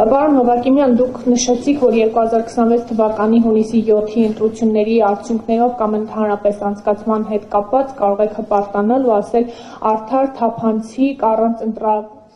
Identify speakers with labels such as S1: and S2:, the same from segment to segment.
S1: Պարոն Հովակիմյան, դուք նշեցիք, որ 2026 թվականի հունիսի 7-ի ընտրությունների արդյունքներով կամ ընդհանրապես անցկացման հետ կապված կարող եք հպարտանալ ու ասել արդար, թափանցիկ, առանց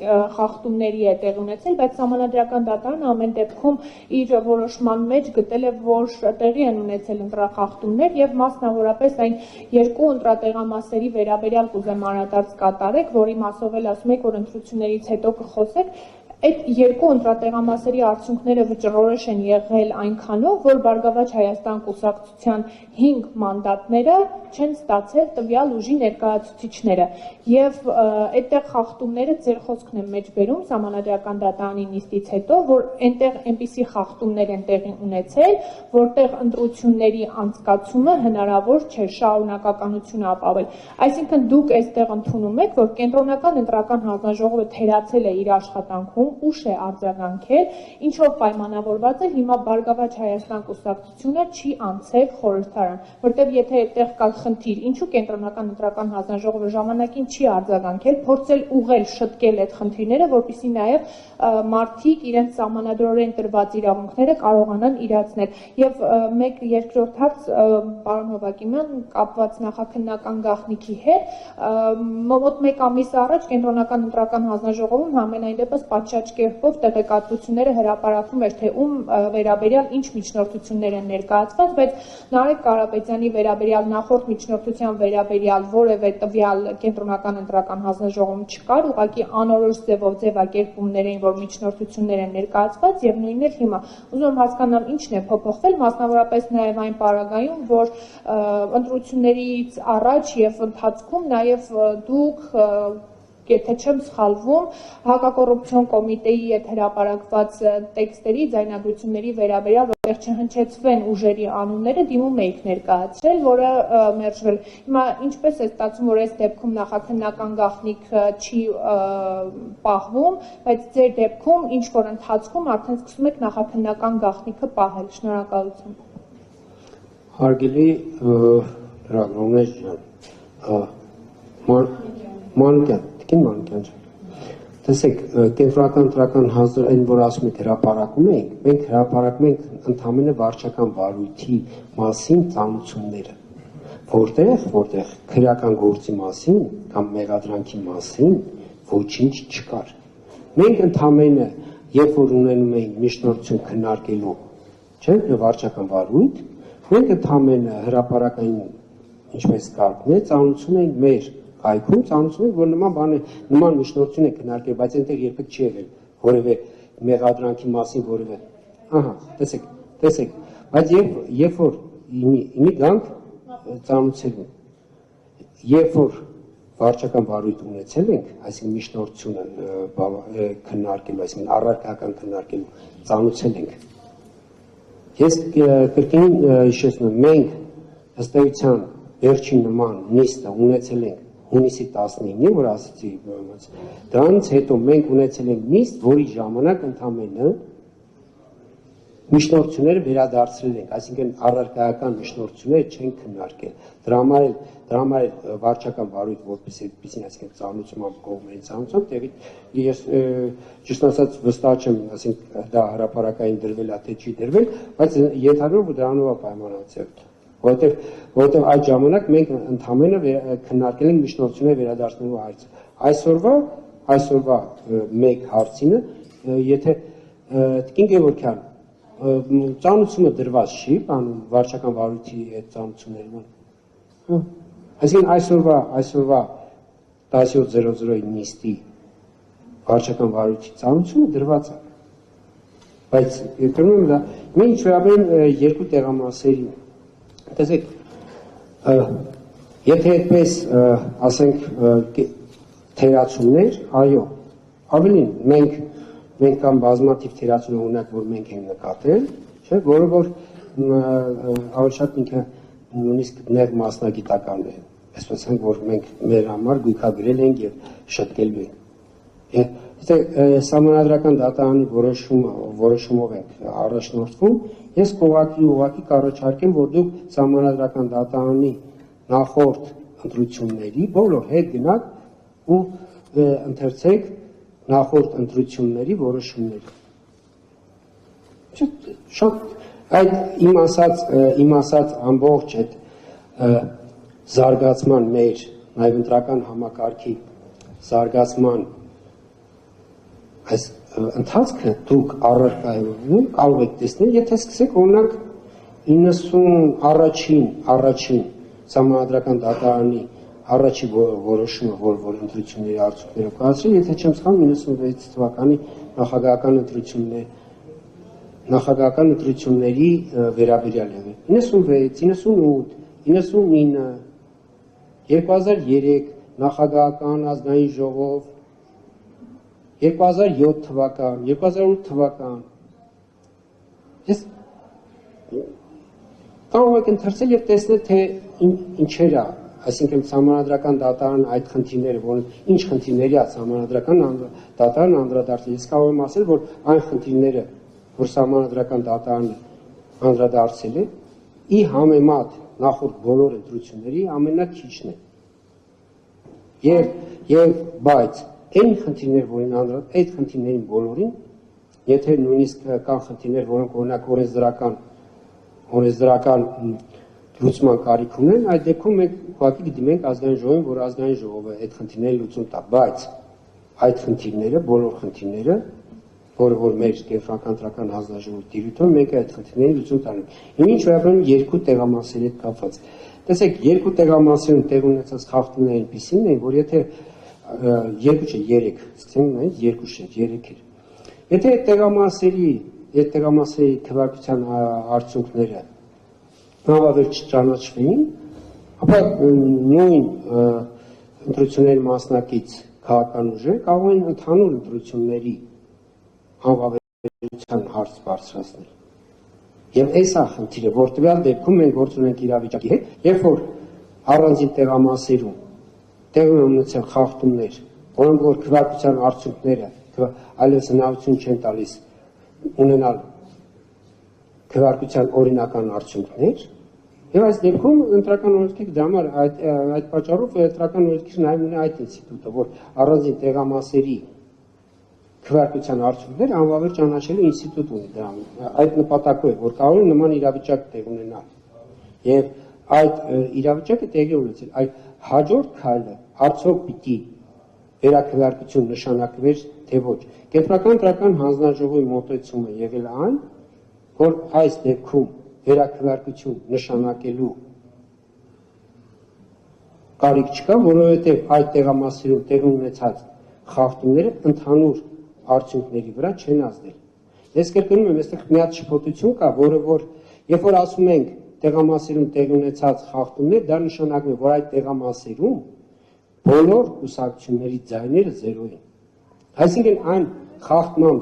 S1: խախտումների է տեղի ունեցել, բայց Սահմանադրական դատարանը ամեն դեպքում իր որոշման մեջ գտել է, որ տեղի են ունեցել ընտրախախտումներ եւ մասնավորապես այն երկու ընտրատեղամասերի վերաբերյալ կուզեմ անդրադարձ կատարեք, որի մասով էլ ասում եք, որ ընտրություններից հետո կխոսեք, այդ երկու ընտրատեղամասերի արդյունքները վճռորոշ են եղել այնքանով, որ Բարգավաճ Հայաստան կուսակցության 5 մանդատները չեն ստացել տվյալ ուժի ներկայացուցիչները եւ այդտեղ խախտումները ձեր խոսքն են մեջ բերում Սահմանադրական դատարանի նիստից հետո, որ այնտեղ այնպիսի խախտումներ են տեղի ունեցել, որտեղ ընտրությունների անցկացումը հնարավոր չէ շարունակականությունը ապավել։ Այսինքն դուք այստեղ ընդունում եք, որ կենտրոնական ընտրական հանձնաժողովը թերացել է իր աշխատանքում, ուշ է արձագանքել, ինչով պայմանավորված է հիմա Բարգավաճ Հայաստան կուսակցությունը չի անցել խորհրդարան, որտեղ եթե այդտեղ կա խնդիր, ինչու կենտրոնական ընտրական հանձնաժողովը ժամանակին չի արձագանքել, փորձել ուղղել, շտկել այդ խնդիրները, որպեսզի նաև մարդիկ իրենց սահմանադրորեն տրված իրավունքները կարողանան իրացնել։ Եվ մեկ երկրորդ հարց, պարոն Հովակիմյան, կապված նախաքննական գաղտնիքի հետ, մոտ 1 ամիս առաջ կենտրոնական ընտրական հանձնաժողովում համենայն դեպս պատշաճ կերպով տեղեկատվությունները հրապարակվում էր, թե ում վերաբերյալ ինչ միջնորդություններ են ներկայացված, բայց Նարեկ Կարապետյանի վերաբերյալ նախորդ միջնորդության վերաբերյալ որևէ տվյալ կենտրոնական ընտրական հանձնաժողովում չկար, ուղղակի անորոշ ձևով ձևակերպումներ էին, որ միջնորդություններ են ներկայացված եւ նույնն էլ հիմա ուզում եմ հասկանամ ինչն է փոփոխվել, մասնավորապես նաեւ այն պարագայում, որ ընտրություններից առաջ եւ ընթացքում նաեւ դուք եթե չեմ սխալվում, հակակոռուպցիոն կոմիտեի հետ հրապարակված տեքստերի, ձայնագրությունների վերաբերյալ, որտեղ չհնչեցվեն ուժերի անունները, դիմում էիք ներկայացրել, որը մերժվել։ Հիմա ինչպես է ստացվում, որ այս դեպքում նախաքննական գաղտնիք չի պահվում, բայց ձեր դեպքում ինչ որ ընթացքում արդեն սկսում եք նախաքննական գաղտնիքը պահել։ Շնորհակալություն։
S2: Հարգելի լրագրողներ ջան, Մանուկյան ջան, տեսեք, կենտրոնական ընտրական հանձնաժողովն որ ասում եք հրապարակում ենք, մենք հրապարակում ենք ընդհանրապես վարչական վարույթի մասին ծանոթությունները, որտեղ քրեական գործի մասին կամ մեղադրանքի մասին ոչինչ չկար։ Մենք ընդհանրապես երբ որ ունենում ենք միջնորդություն քննարկելու, չէ՞, վարչական վարույթ, մենք ընդհանրապես հրապարակային ինչպես կարգն է, ծանոթություն ենք մեր այգում ծանոթություն ենք, որ նման միջնորդություն է քննարկել, բայց այնտեղ երբեք չի եղել որևէ մեղադրանքի մասին որևէ։ Ահա, տեսեք, բայց երբ որ իմի գանք ծանոթելու, երբ որ վարչական վարույթ ունեցել ենք, այսինքն միջնորդությունը քննարկելու, այսինքն առարկայական քննարկելու ծանոթել ենք։ Ես կրկին հիշեցնում եմ, մենք ըստ էության վերջին նման նիստը ունեցել ենք հունիսի 19-ին, որ ասացի, դրանից հետո մենք ունեցել ենք նիստ, որի ժամանակ ընդամենը միջնորդությունները վերադարձրել ենք, այսինքն առարկայական միջնորդությունները չեն քննարկել։ Դրա համար էլ վարչական վարույթ որպես այդպեսին, այսինքն ծանոթացում կողմերի ծանոթացում, տեղի ես ճիշտ ասած վստահ չեմ, այսինքն դա հրապարակային դրվել է, թե չի դրվել, բայց ենթադրում որ դրանով է պայմանավորված։ Որովհետև այդ ժամանակ մենք ընդհանրապես քննարկել ենք միջնորդությունները վերադարձնելու հարցը։ Այսօրվա մեկ հարցինը, եթե Տիկին Գևորգյան, ծանոթությունը դրված չի, վարչական վարույթի այդ ծանոթություններում։ Այսինքն այսօրվա 17:00-ի նիստի վարչական վարույթի ծանոթությունը դրված է։ Բայց երբեմն դա ինչ վերաբերում երկու տեղամասերի տեսեք, եթե այդպես ասենք թերացումներ, այո, ավելին մենք կամ բազմաթիվ թերացումներ ունենք, որ մենք ենք նկատել, չէ, որը որ ավելի շատ ինքը նույնիսկ նեղ մասնագիտական է, այսպես ասենք, որ մենք մեր համար գույքագրել ենք եւ շտկելու ենք։ Սահմանադրական դատարանի որոշումով ենք առաջնորդվում, ես ուղղակի կառաջարկեմ, որ դուք Սահմանադրական դատարանի նախորդ ընտրությունների բոլոր հետ գնաք ու ընթերցեք նախորդ ընտրությունների որոշումները։ Շատ այդ իմ ասած ամբողջ այդ զարգացման մեր նաև ընտրական համակարգի զարգացման այս ընթացքը դուք առարկայում կարող եք տեսնել, եթե սկսեք օրինակ 91-ին Սահմանադրական դատարանի առաջի որոշումը, որ ընտրությունների արդյունքները կայացրին, եթե չեմ սխալվում 96 թվականի նախագահական ընտրությունների վերաբերյալ եղել 96, 98, 99, 2003 նախագահական ազգային ժողով, 2007 թվական, 2008 թվական ես կարող եք ընթերցել եւ տեսնել թե ինչեր է, այսինքն Սահմանադրական դատարան այդ խնդիրները, որ ինչ խնդիրների է Սահմանադրական դատարանը անդրադարձել, ես կարող եմ ասել, որ այն խնդիրները, որ Սահմանադրական դատարանը անդրադարձել է, ի համեմատ նախորդ բոլոր ընտրությունների ամենաքիչն է։ Եվ բայց այն խնդիրներ, որին անդրադարձել, այդ խնդիրներին բոլորին, եթե նույնիսկ կան խնդիրներ, որոնք օրինակ օրենսդրական լուծման կարիք ունեն, այդ դեպքում մենք ուղղակի կդիմենք ազգային ժողովին, որ ազգային ժողովը այդ խնդիրների լուծում տա, բայց այդ խնդիրները, բոլոր խնդիրները, որ մեր կենտրոնական ընտրական հանձնաժողովի տիրույթով մենք այդ խնդիրների լուծում տանենք։ Ինչ վերաբերում երկու տեղամասերի հետ կապված։ Տեսեք, երկու տեղամասերում տեղ ունեցած խախտումները այնպիսին են, որ եթե երկու չէ, 3, սկսենք նայել, 2 չէ, 3 էր։ Եթե այդ տեղամասերի քվեարկության արդյունքները հավավեր չճանաչվեին, ապա նույն ընտրությունների մասնակից քաղաքական ուժեր կարող են ընդհանուր ընտրությունների անհավերության հարց բարձրացնել։ Եվ այս է խնդիրը, որ տվյալ դեպքում մենք գործ ունենք իրավիճակի հետ, երբ որ առանձին տեղամասերում տեղ ունեցել խախտումներ, որոնք որ քվեարկության արդյունքները այլևս հնարավորություն չեն տալիս ունենալ քվեարկության օրինական արդյունքներ, եւ այս դեպքում ընտրական օրենսգիրքը դա համար այդ պատճառով ընտրական օրենսգիրքը նայում է այդ ինստիտուտը, որ առանձին տեղամասերի քվեարկության արդյունքները անվավեր ճանաչելու ինստիտուտ ունի դրա այդ նպատակով է, որ կարող է նման իրավիճակ տեղ ունենալ եւ այդ իրավիճակը տեղի ունեցել, այդ հաջորդ քայլը արդյոք պիտի վերաքվեարկություն նշանակվեր թե ոչ։ Կենտրոնական ընտրական հանձնաժողովի մոտեցումը եղել այն, որ այս դեպքում վերաքվեարկություն նշանակելու կարիք չկա, որովհետև այդ տեղամասերում տեղ ունեցած խախտումները ընդհանուր արդյունքների վրա չեն ազդել։ Ես կրկնում եմ, այստեղ մի հատ շփոթություն կա, որը որ երբ որ ասում ենք տեղամասերում տեղ ունեցած խախտումներ, դա նշանակում է, որ այդ տեղամասերում բոլոր կուսակցությունների ձայները 0 են։ Այսինքն այն խախտման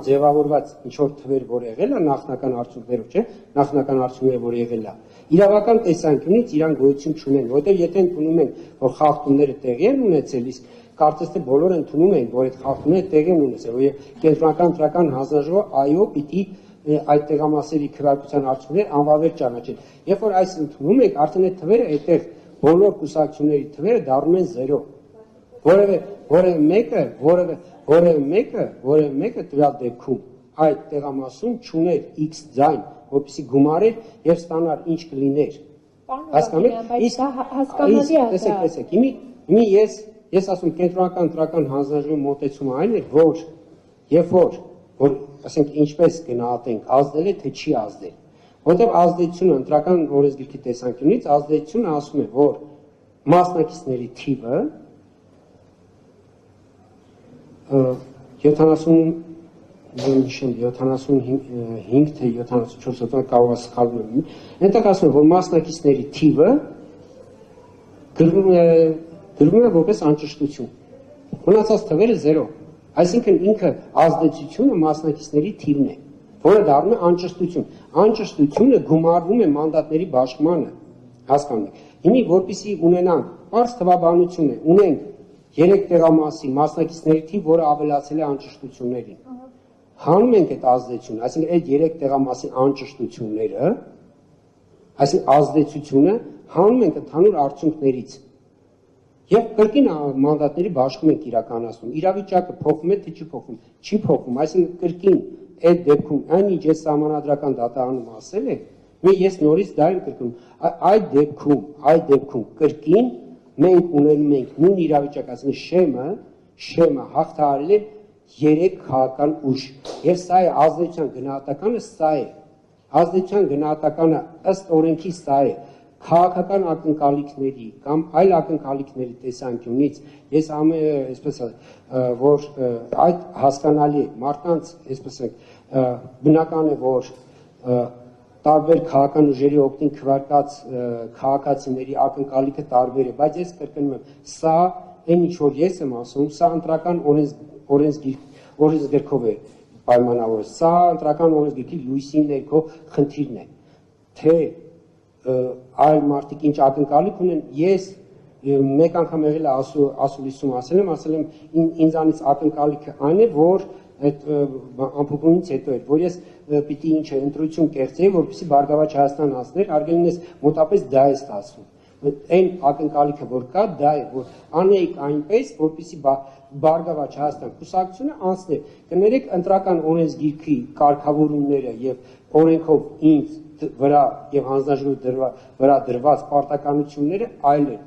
S2: ձևավորված ինչ որ թվեր, որ եղել է նախնական արդյունքներով, չէ, նախնական արդյունքները, որ եղել է, իրավական տեսանկյունից իրան գոյություն չունեն, որտեղ եթե ընդունում են, որ խախտումները տեղի են ունեցել, իսկ կարծես թե բոլորը ընդունում են, որ այդ խախտումները տեղի են ունեցել, որ կենտրոնական ընտրական հանձնաժողովը այո պիտի այդ տեղամասերի քվեարկության արդյունքները անվավեր ճանաչել։ Երբ որ այս ընդունում ենք, արդեն այդ թվերը այդտեղ բոլոր կուսակցությունների թվերը դառնում են 0։ Որևէ մեկը տվյալ դեպքում այդ տեղամասում չուներ X ձայն, որպեսզի գումարեր եւ ստանար ինչ կլիներ։
S1: Հասկանալի է։
S2: Տեսեք, հիմի ես ասում կենտրոնական ընտրական հանձնաժողովի մոտեցումը այն է, որ երբ որ ասենք ինչպես գնահատենք, ազդել է թե չի ազդել։ Որտեղ ազդեցությունը ընտրական օրենսգիրքի տեսանկյունից ազդեցությունը ասում է, որ մասնակիցների թիվը 75 թե 74 կարող է սխալվում եմ, այնտեղ ասում է, որ մասնակիցների թիվը գրվում է որպես անճշտություն, մնացած թվերը 0, այսինքն ինքը ազդեցությունը մասնակիցների թիվն է, որը դառնում է անճշտություն, անճշտությունը գումարվում է մանդատների բաշխմանը, հասկանում եք, հիմի որպեսզի ունենանք, պարզ թվաբանություն է, ունենք 3 տեղամասի մասնակիցների թիվ, որը ավելացել է անճշտություններին։ Հանում ենք այդ ազդեցությունը, այսինքն այդ 3 տեղամասի անճշտությունները, այսինքն ազդեցությունը հանում ենք ընդհանուր արդյունքներից։ Եվ կրկին մանդատների բաշխում ենք իրականացնում։ Իրավիճակը փոխվում է թե չի փոխվում։ Չի փոխվում, այսինքն կրկին այդ դեպքում այն ինչ ես սահմանադրական դատարանում ասել եմ, ես նորից դա եմ կրկնում, այդ դեպքում կրկին մենք ունենում ենք նույն իրավիճակ, ասենք շեմը հաղթահարել է 3 քաղաքական ուժ, եւ սա է ազդեցության գնահատականը, սա է ազդեցության գնահատականը ըստ օրենքի սա է քաղաքական ակնկալիքների կամ այլ ակնկալիքների տեսանկյունից ես այսպես որ այդ հասկանալի է մարդկանց այսպես բնական է որ տարբեր քաղաքական ուժերի օգտին քվարկած քաղաքացիների ակնկալիքը տարբեր է, բայց ես կրկնում եմ, սա այն ինչ որ ես եմ ասում, սա ընտրական օրենսգրքով է պայմանավորված, սա ընտրական օրենսգրքի լույսի ներքո խնդիրն է, թե այլ մարդիկ ինչ ակնկալիք ունեն, ես մեկ անգամ եղել է ասուլիսում ասել եմ ինձանից ակնկալիքը այն է, որ այդ ամփոփումից հետո էր, որ ես պիտի ինչ է ընտրություն կերտեի, որպեսզի Բարգավաճ Հայաստան հասներ, արգելինես մոտապես դա է ստացվում։ Այն ակնկալիքը, որ կա, դա է, որ անեիք այնպես, որպեսզի Բարգավաճ Հայաստան կուսակցությունը անցներ։ Կներեք ընտրական օրենսգիրքի կարգավորումները եւ օրենքով ինձ վրա եւ հանձնաժողովի վրա դրված պարտականությունները այլ են։